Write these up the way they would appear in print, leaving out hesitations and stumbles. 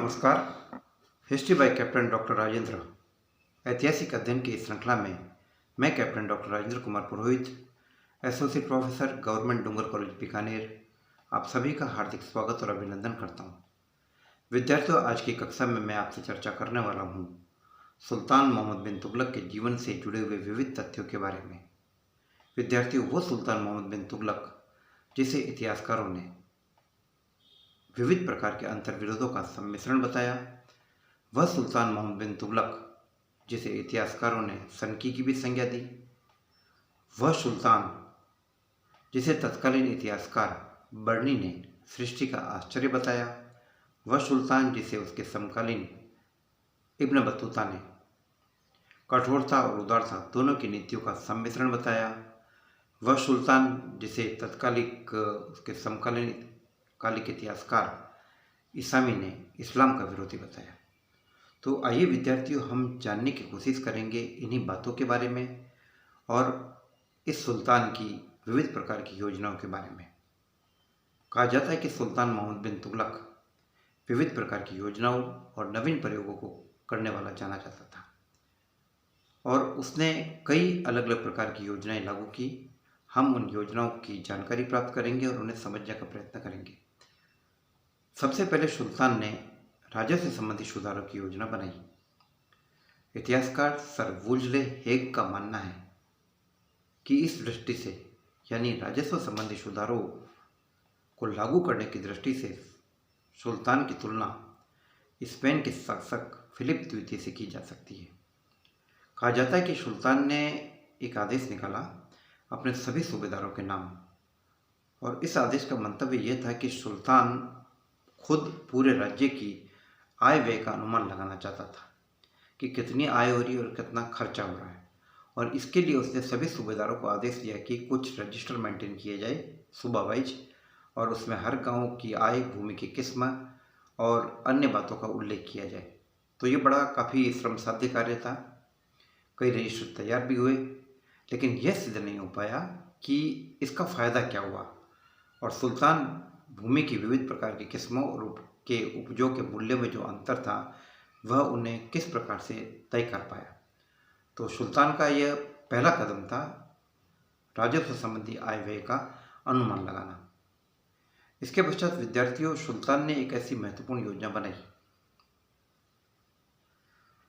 नमस्कार। History by captain doctor Rajendra ऐतिहासिक अध्ययन की इस श्रृंखला में मैं कैप्टन डॉक्टर राजेंद्र कुमार पुरोहित, एसोसिएट प्रोफेसर गवर्नमेंट डूंगर कॉलेज बीकानेर, आप सभी का हार्दिक स्वागत और अभिनंदन करता हूँ। विद्यार्थियों, आज की कक्षा में मैं आपसे चर्चा करने वाला हूँ सुल्तान मोहम्मद बिन तुगलक के जीवन से जुड़े हुए विविध तथ्यों के बारे में। विद्यार्थियों, वो सुल्तान मोहम्मद बिन तुगलक जिसे इतिहासकारों ने विविध प्रकार के अंतर्विरोधों का सम्मिश्रण बताया, वह सुल्तान मोहम्मद बिन तुगलक जिसे इतिहासकारों ने सनकी की भी संज्ञा दी, वह सुल्तान जिसे तत्कालीन इतिहासकार बर्नी ने सृष्टि का आश्चर्य बताया, वह सुल्तान जिसे उसके समकालीन इब्न बतूता ने कठोरता और उदारता दोनों की नीतियों का सम्मिश्रण बताया, वह सुल्तान जिसे तत्कालिक उसके समकालीन कालिक इतिहासकार इसामी ने इस्लाम का विरोधी बताया। तो आइए विद्यार्थियों, हम जानने की कोशिश करेंगे इन्हीं बातों के बारे में और इस सुल्तान की विविध प्रकार की योजनाओं के बारे में। कहा जाता है कि सुल्तान मोहम्मद बिन तुगलक विविध प्रकार की योजनाओं और नवीन प्रयोगों को करने वाला जाना जाता था और उसने कई अलग अलग प्रकार की योजनाएं लागू की। हम उन योजनाओं की जानकारी प्राप्त करेंगे और उन्हें समझने का प्रयत्न करेंगे। सबसे पहले सुल्तान ने राजस्व से संबंधित सुधारों की योजना बनाई। इतिहासकार सर वुल्जले हेग का मानना है कि इस दृष्टि से, यानी राजस्व संबंधी सुधारों को लागू करने की दृष्टि से, सुल्तान की तुलना स्पेन के शासक फिलिप द्वितीय से की जा सकती है। कहा जाता है कि सुल्तान ने एक आदेश निकाला अपने सभी सूबेदारों के नाम, और इस आदेश का मंतव्य यह था कि सुल्तान खुद पूरे राज्य की आय व्यय का अनुमान लगाना चाहता था कि कितनी आय हो रही है और कितना खर्चा हो रहा है, और इसके लिए उसने सभी सूबेदारों को आदेश दिया कि कुछ रजिस्टर मेंटेन किए जाए सूबा वाइज, और उसमें हर गांव की आय, भूमि की किस्म और अन्य बातों का उल्लेख किया जाए। तो ये बड़ा काफ़ी श्रमसाध्य कार्य था। कई रजिस्टर तैयार भी हुए, लेकिन यह सिद्ध नहीं हो पाया कि इसका फ़ायदा क्या हुआ, और सुल्तान भूमि की विविध प्रकार की किस्मों और के उपजों के मूल्य में जो अंतर था वह उन्हें किस प्रकार से तय कर पाया। तो सुल्तान का यह पहला कदम था राजस्व संबंधी आय व्यय का अनुमान लगाना। इसके पश्चात विद्यार्थियों, सुल्तान ने एक ऐसी महत्वपूर्ण योजना बनाई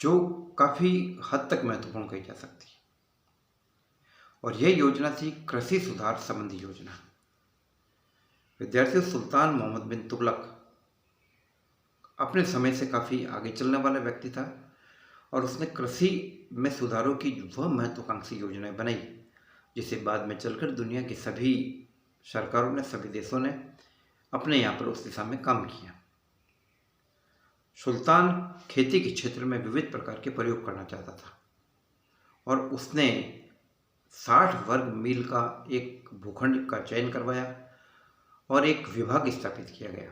जो काफ़ी हद तक महत्वपूर्ण कही जा सकती है, और यह योजना थी कृषि सुधार संबंधी योजना। विद्यार्थियों, सुल्तान मोहम्मद बिन तुगलक अपने समय से काफ़ी आगे चलने वाला व्यक्ति था और उसने कृषि में सुधारों की वह महत्वाकांक्षी योजनाएं बनाई जिसे बाद में चलकर दुनिया की सभी सरकारों ने, सभी देशों ने अपने यहाँ पर उस दिशा में काम किया। सुल्तान खेती के क्षेत्र में विविध प्रकार के प्रयोग करना चाहता था और उसने 60 वर्ग मील का एक भूखंड का चयन करवाया और एक विभाग स्थापित किया गया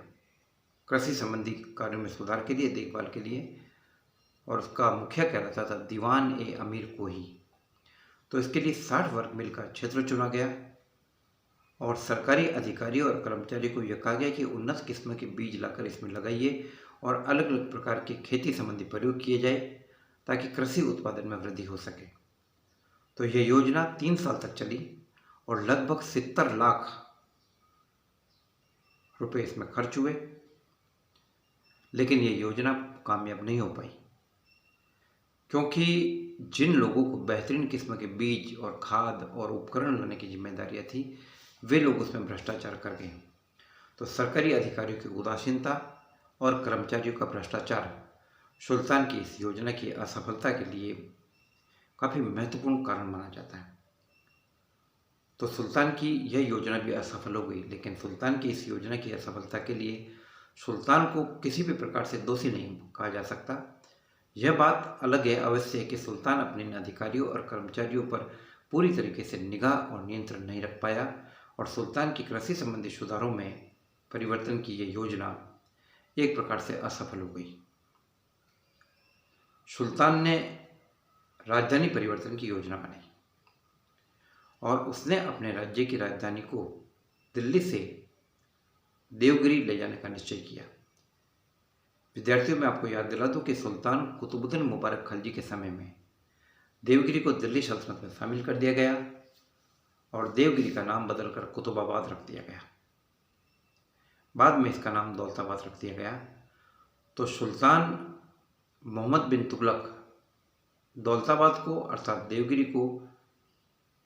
कृषि संबंधी कार्यों में सुधार के लिए, देखभाल के लिए, और उसका मुखिया कहलाता था दीवान ए अमीर कोही। तो इसके लिए 60 वर्ग मील का क्षेत्र चुना गया और सरकारी अधिकारियों और कर्मचारियों को यह कहा गया कि उन्नत किस्म के बीज लाकर इसमें लगाइए और अलग अलग प्रकार के खेती संबंधी प्रयोग किए जाए ताकि कृषि उत्पादन में वृद्धि हो सके। तो यह योजना 3 साल तक चली और लगभग 70 लाख रुपए इसमें खर्च हुए, लेकिन ये योजना कामयाब नहीं हो पाई क्योंकि जिन लोगों को बेहतरीन किस्म के बीज और खाद और उपकरण लाने की जिम्मेदारियां थी, वे लोग उसमें भ्रष्टाचार कर गए। तो सरकारी अधिकारियों की उदासीनता और कर्मचारियों का भ्रष्टाचार सुल्तान की इस योजना की असफलता के लिए काफ़ी महत्वपूर्ण कारण माना जाता है। तो सुल्तान की यह योजना भी असफल हो गई, लेकिन सुल्तान की इस योजना की असफलता के लिए सुल्तान को किसी भी प्रकार से दोषी नहीं कहा जा सकता। यह बात अलग है अवश्य है कि सुल्तान अपने अधिकारियों और कर्मचारियों पर पूरी तरीके से निगाह और नियंत्रण नहीं रख पाया और सुल्तान की कृषि संबंधी सुधारों में परिवर्तन की यह योजना एक प्रकार से असफल हो गई। सुल्तान ने राजधानी परिवर्तन की योजना बनाई और उसने अपने राज्य की राजधानी को दिल्ली से देवगिरी ले जाने का निश्चय किया। विद्यार्थियों, मैं आपको याद दिला दूं कि सुल्तान कुतुबुद्दीन मुबारक खलजी के समय में देवगिरी को दिल्ली सल्तनत में शामिल कर दिया गया और देवगिरी का नाम बदलकर कुतुबाबाद रख दिया गया। बाद में इसका नाम दौलताबाद रख दिया गया। तो सुल्तान मोहम्मद बिन तुगलक दौलताबाद को अर्थात देवगिरी को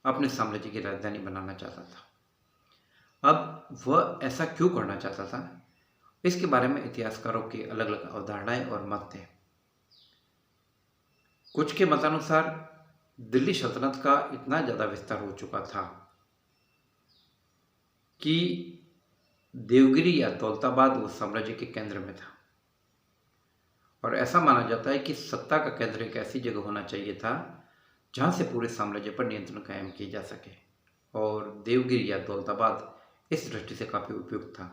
अपने साम्राज्य की राजधानी बनाना चाहता था। अब वह ऐसा क्यों करना चाहता था, इसके बारे में इतिहासकारों की अलग अलग अवधारणाएं और मत थे। कुछ के मतानुसार दिल्ली सल्तनत का इतना ज़्यादा विस्तार हो चुका था कि देवगिरी या दौलताबाद वो साम्राज्य के केंद्र में था और ऐसा माना जाता है कि सत्ता का केंद्र एक ऐसी जगह होना चाहिए था जहां से पूरे साम्राज्य पर नियंत्रण कायम किया जा सके, और देवगिरी या दौलताबाद इस दृष्टि से काफ़ी उपयुक्त था।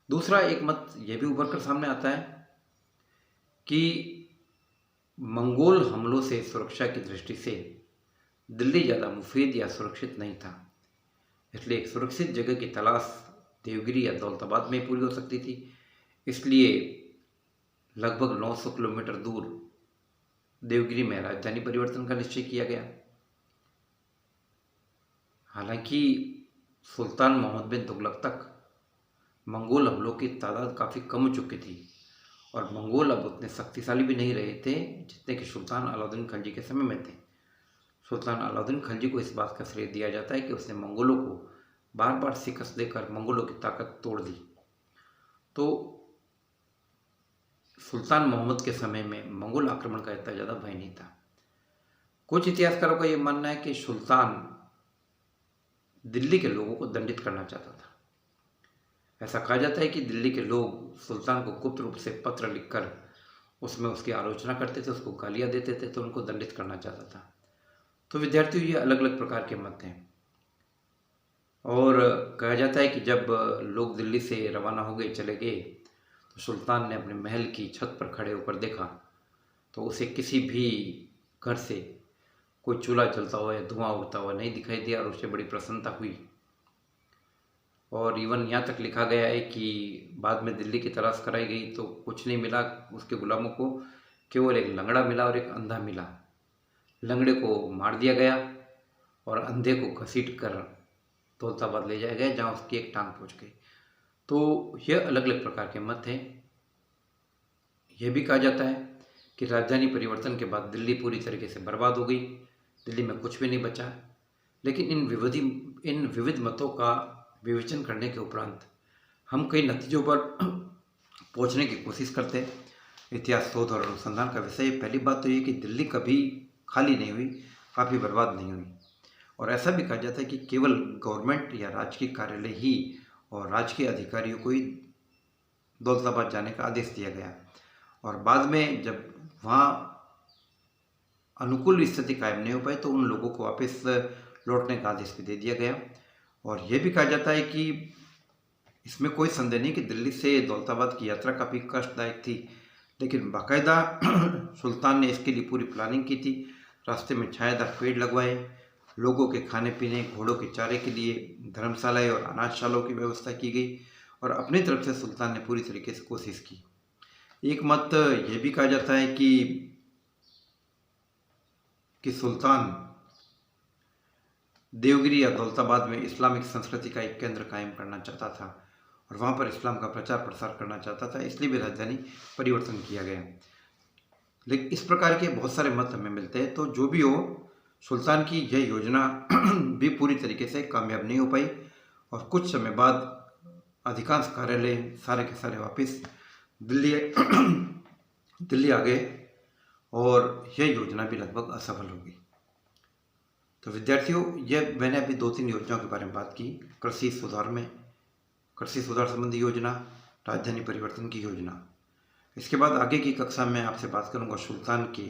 दूसरा एक मत यह भी उभर कर सामने आता है कि मंगोल हमलों से सुरक्षा की दृष्टि से दिल्ली ज़्यादा मुफीद या सुरक्षित नहीं था, इसलिए एक सुरक्षित जगह की तलाश देवगिरी या दौलताबाद में पूरी हो सकती थी। इसलिए लगभग 900 किलोमीटर दूर देवगिरी में राजधानी परिवर्तन का निश्चय किया गया। हालांकि सुल्तान मोहम्मद बिन तुगलक तक मंगोल हमलों की तादाद काफ़ी कम हो चुकी थी और मंगोल अब उतने शक्तिशाली भी नहीं रहे थे जितने कि सुल्तान अलाउद्दीन खिलजी के समय में थे। सुल्तान अलाउद्दीन खिलजी को इस बात का श्रेय दिया जाता है कि उसने मंगोलों को बार बार शिकस्त देकर मंगोलों की ताकत तोड़ दी। तो सुल्तान मोहम्मद के समय में मंगोल आक्रमण का इतना ज़्यादा भय नहीं था। कुछ इतिहासकारों का यह मानना है कि सुल्तान दिल्ली के लोगों को दंडित करना चाहता था। ऐसा कहा जाता है कि दिल्ली के लोग सुल्तान को गुप्त रूप से पत्र लिखकर उसमें उसकी आलोचना करते थे, उसको गालियाँ देते थे, तो उनको दंडित करना चाहता था। तो विद्यार्थियों, ये अलग अलग प्रकार के मत हैं और कहा जाता है कि जब लोग दिल्ली से रवाना हो गए, चले गए, तो सुल्तान ने अपने महल की छत पर खड़े होकर देखा तो उसे किसी भी घर से कोई चूल्हा जलता हुआ या धुआं उड़ता हुआ नहीं दिखाई दिया और उसे बड़ी प्रसन्नता हुई। और इवन यहाँ तक लिखा गया है कि बाद में दिल्ली की तलाश कराई गई तो कुछ नहीं मिला उसके गुलामों को, केवल एक लंगड़ा मिला और एक अंधा मिला। लंगड़े को मार दिया गया और अंधे को घसीट कर दौलताबाद ले जाया गया, जहाँ उसकी एक टांग पहुँच गई। तो यह अलग अलग प्रकार के मत हैं। यह भी कहा जाता है कि राजधानी परिवर्तन के बाद दिल्ली पूरी तरीके से बर्बाद हो गई, दिल्ली में कुछ भी नहीं बचा। लेकिन इन विविध मतों का विवेचन करने के उपरांत हम कई नतीजों पर पहुंचने की कोशिश करते हैं। इतिहास शोध और अनुसंधान का विषय पहली बात तो ये कि दिल्ली कभी खाली नहीं हुई, काफ़ी बर्बाद नहीं हुई। और ऐसा भी कहा जाता है कि केवल गवर्नमेंट या राजकीय कार्यालय ही और राजकीय अधिकारियों को ही दौलताबाद जाने का आदेश दिया गया और बाद में जब वहाँ अनुकूल स्थिति कायम नहीं हो पाई तो उन लोगों को वापस लौटने का आदेश भी दे दिया गया। और यह भी कहा जाता है कि इसमें कोई संदेह नहीं कि दिल्ली से दौलताबाद की यात्रा काफ़ी कष्टदायक थी, लेकिन बाकायदा सुल्तान ने इसके लिए पूरी प्लानिंग की थी। रास्ते में छायादार पेड़ लगवाए, लोगों के खाने पीने, घोड़ों के चारे के लिए धर्मशालाएं और अनाजशालाओं की व्यवस्था की गई और अपनी तरफ से सुल्तान ने पूरी तरीके से कोशिश की। एक मत यह भी कहा जाता है कि सुल्तान देवगिरी या दौलताबाद में इस्लामिक संस्कृति का एक केंद्र कायम करना चाहता था और वहाँ पर इस्लाम का प्रचार प्रसार करना चाहता था, इसलिए भी राजधानी परिवर्तन किया गया। लेकिन इस प्रकार के बहुत सारे मत हमें मिलते हैं। तो जो भी हो, सुल्तान की यह योजना भी पूरी तरीके से कामयाब नहीं हो पाई और कुछ समय बाद अधिकांश कार्यालय सारे के सारे वापस दिल्ली आ गए और यह योजना भी लगभग असफल हो गई। तो विद्यार्थियों, यह मैंने अभी 2-3 योजनाओं के बारे में बात की। कृषि सुधार संबंधी योजना, राजधानी परिवर्तन की योजना। इसके बाद आगे की कक्षा में आपसे बात करूंगा सुल्तान के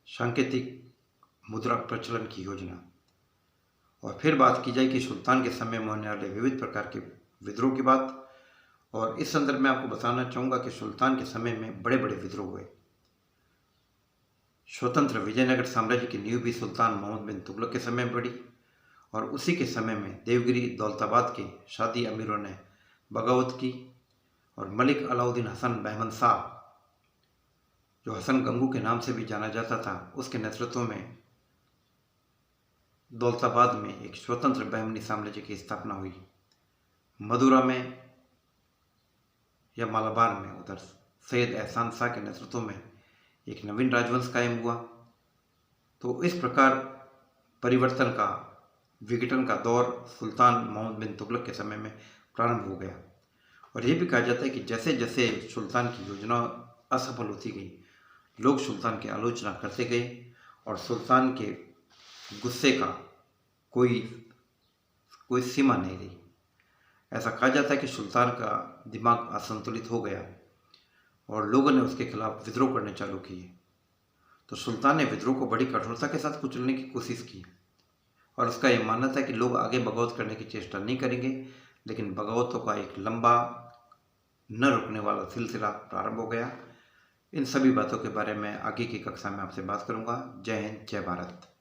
सांकेतिक मुद्रा प्रचलन की योजना और फिर बात की जाए कि सुल्तान के समय में होने वाले विविध प्रकार के विद्रोह की बात। और इस संदर्भ में आपको बताना चाहूँगा कि सुल्तान के समय में बड़े बड़े विद्रोह हुए। स्वतंत्र विजयनगर साम्राज्य की नींव भी सुल्तान मोहम्मद बिन तुगलक के समय में पड़ी और उसी के समय में देवगिरी दौलताबाद के शादी अमीरों ने बगावत की और मलिक अलाउद्दीन हसन बहमन शाह, जो हसन गंगू के नाम से भी जाना जाता था, उसके नेतृत्व में दौलताबाद में एक स्वतंत्र बहमनी साम्राज्य की स्थापना हुई। मदुरा में या मालाबार में उधर सैयद एहसान शाह के नेतृत्व में एक नवीन राजवंश कायम हुआ। तो इस प्रकार परिवर्तन का, विघटन का दौर सुल्तान मोहम्मद बिन तुगलक के समय में प्रारंभ हो गया। और यह भी कहा जाता है कि जैसे जैसे सुल्तान की योजना असफल होती गई, लोग सुल्तान की आलोचना करते गए और सुल्तान के गुस्से का कोई सीमा नहीं रही। ऐसा कहा जाता है कि सुल्तान का दिमाग असंतुलित हो गया और लोगों ने उसके खिलाफ विद्रोह करने चालू किए। तो सुल्तान ने विद्रोह को बड़ी कठोरता के साथ कुचलने की कोशिश की और उसका यह मानना था कि लोग आगे बगावत करने की चेष्टा नहीं करेंगे, लेकिन बगावतों का एक लंबा न रुकने वाला सिलसिला प्रारंभ हो गया। इन सभी बातों के बारे में आगे की कक्षा में आपसे बात करूंगा। जय हिंद, जय भारत।